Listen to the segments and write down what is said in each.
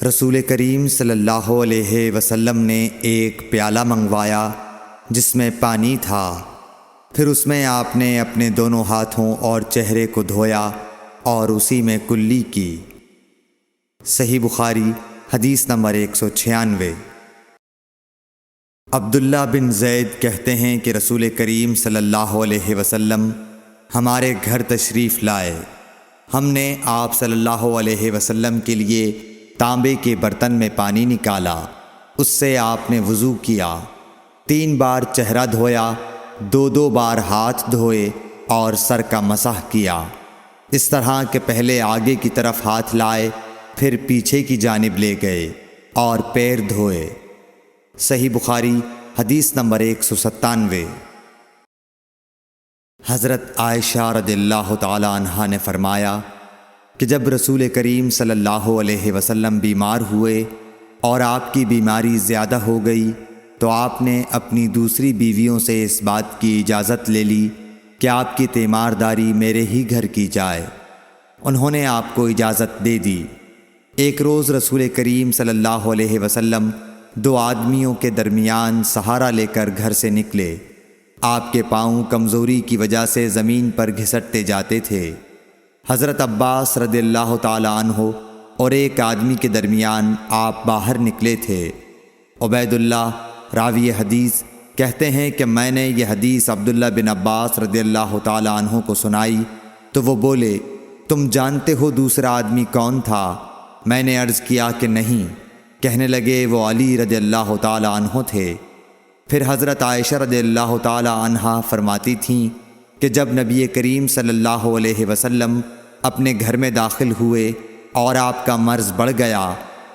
رسول کریم صلی اللہ علیہ وسلم نے ایک پیالہ منگوایا جس میں پانی تھا، پھر اس میں آپ نے اپنے دونوں ہاتھوں اور چہرے کو دھویا اور اسی میں کلی کی۔ صحیح بخاری حدیث نمبر 196۔ عبداللہ بن زید کہتے ہیں کہ رسول کریم صلی اللہ علیہ وسلم ہمارے گھر تشریف لائے۔ ہم نے آپ صلی اللہ علیہ وسلم کے لیے تانبے کے برتن میں پانی نکالا، اس سے آپ نے وضو کیا، 3 بار چہرہ دھویا، 2 بار ہاتھ دھوئے اور سر کا مسح کیا، اس طرح کہ پہلے آگے کی طرف ہاتھ لائے، پھر پیچھے کی جانب لے گئے اور پیر دھوئے۔ صحیح بخاری حدیث نمبر 197۔ حضرت عائشہ رضی اللہ تعالی عنہا نے فرمایا کہ جب رسول کریم صلی اللہ علیہ وسلم بیمار ہوئے اور آپ کی بیماری زیادہ ہو گئی تو آپ نے اپنی دوسری بیویوں سے اس بات کی اجازت لے لی کہ آپ کی تیمارداری میرے ہی گھر کی جائے۔ انہوں نے آپ کو اجازت دے دی۔ ایک روز رسول کریم صلی اللہ علیہ وسلم 2 آدمیوں کے درمیان سہارا لے کر گھر سے نکلے۔ آپ کے پاؤں کمزوری کی وجہ سے زمین پر گھسٹتے جاتے تھے۔ حضرت عباس رضی اللہ تعالی عنہ اور ایک آدمی کے درمیان آپ باہر نکلے تھے۔ عبید اللہ راوی حدیث کہتے ہیں کہ میں نے یہ حدیث عبداللہ بن عباس رضی اللہ تعالی عنہ کو سنائی تو وہ بولے، تم جانتے ہو دوسرا آدمی کون تھا؟ میں نے عرض کیا کہ نہیں۔ کہنے لگے وہ علی رضی اللہ تعالی عنہ تھے۔ پھر حضرت عائشہ رضی اللہ تعالی عنہا فرماتی تھیں کہ جب نبی کریم صلی اللہ علیہ وسلم اپنے گھر میں داخل ہوئے اور آپ کا مرض بڑھ گیا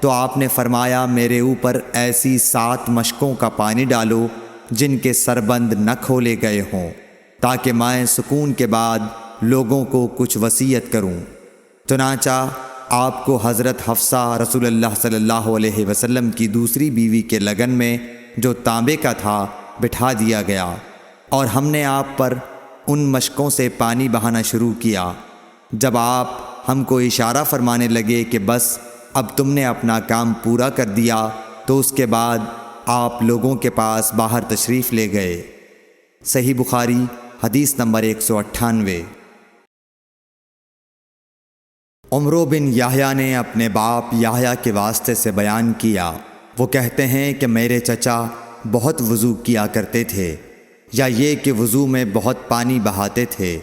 تو آپ نے فرمایا میرے اوپر ایسی 7 مشکوں کا پانی ڈالو جن کے سربند نہ کھولے گئے ہوں، تاکہ میں سکون کے بعد لوگوں کو کچھ وصیت کروں۔ چنانچہ آپ کو حضرت حفصہ رسول اللہ صلی اللہ علیہ وسلم کی دوسری بیوی کے لگن میں جو تانبے کا تھا بٹھا دیا گیا، اور ہم نے آپ پر ان مشکوں سے پانی بہانا شروع کیا۔ جب آپ ہم کو اشارہ فرمانے لگے کہ بس اب تم نے اپنا کام پورا کر دیا تو اس کے بعد آپ لوگوں کے پاس باہر تشریف لے گئے۔ صحیح بخاری حدیث نمبر 198۔ عمرو بن یحییٰ نے اپنے باپ یحییٰ کے واسطے سے بیان کیا، وہ کہتے ہیں کہ میرے چچا بہت وضو کیا کرتے تھے، یا یہ کہ وضو میں بہت پانی بہاتے تھے۔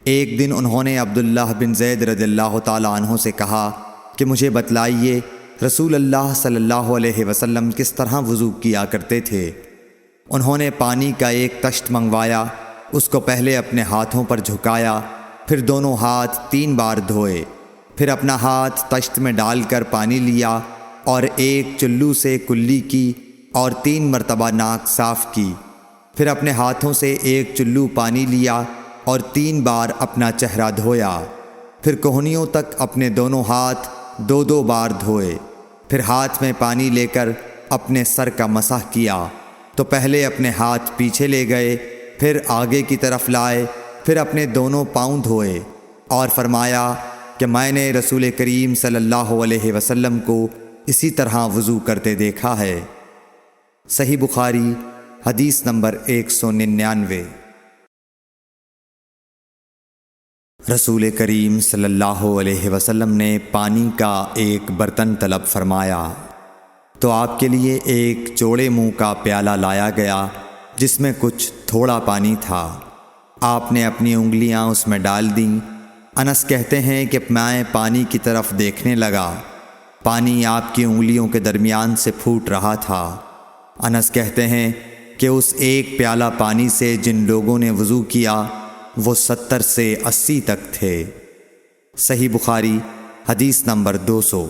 ایک دن انہوں نے عبداللہ بن زید رضی اللہ تعالی عنہ سے کہا کہ مجھے بتلائیے رسول اللہ صلی اللہ علیہ وسلم کس طرح وضو کیا کرتے تھے۔ انہوں نے پانی کا ایک تشت منگوایا، اس کو پہلے اپنے ہاتھوں پر جھکایا، پھر دونوں ہاتھ 3 بار دھوئے، پھر اپنا ہاتھ تشت میں ڈال کر پانی لیا اور ایک چلو سے کلی کی اور 3 مرتبہ ناک صاف کی، پھر اپنے ہاتھوں سے ایک چلو پانی لیا اور 3 بار اپنا چہرہ دھویا، پھر کوہنیوں تک اپنے دونوں ہاتھ 2 بار دھوئے، پھر ہاتھ میں پانی لے کر اپنے سر کا مسح کیا تو پہلے اپنے ہاتھ پیچھے لے گئے، پھر آگے کی طرف لائے، پھر اپنے دونوں پاؤں دھوئے اور فرمایا کہ میں نے رسول کریم صلی اللہ علیہ وسلم کو اسی طرح وضو کرتے دیکھا ہے۔ صحیح بخاری حدیث نمبر 199۔ رسول کریم صلی اللہ علیہ وسلم نے پانی کا ایک برتن طلب فرمایا تو آپ کے لیے ایک چوڑے منہ کا پیالہ لایا گیا جس میں کچھ تھوڑا پانی تھا۔ آپ نے اپنی انگلیاں اس میں ڈال دیں۔ انس کہتے ہیں کہ میں پانی کی طرف دیکھنے لگا، پانی آپ کی انگلیوں کے درمیان سے پھوٹ رہا تھا۔ انس کہتے ہیں کہ اس ایک پیالہ پانی سے جن لوگوں نے وضو کیا وہ 70 سے 80 تک تھے۔ صحیح بخاری حدیث نمبر 200۔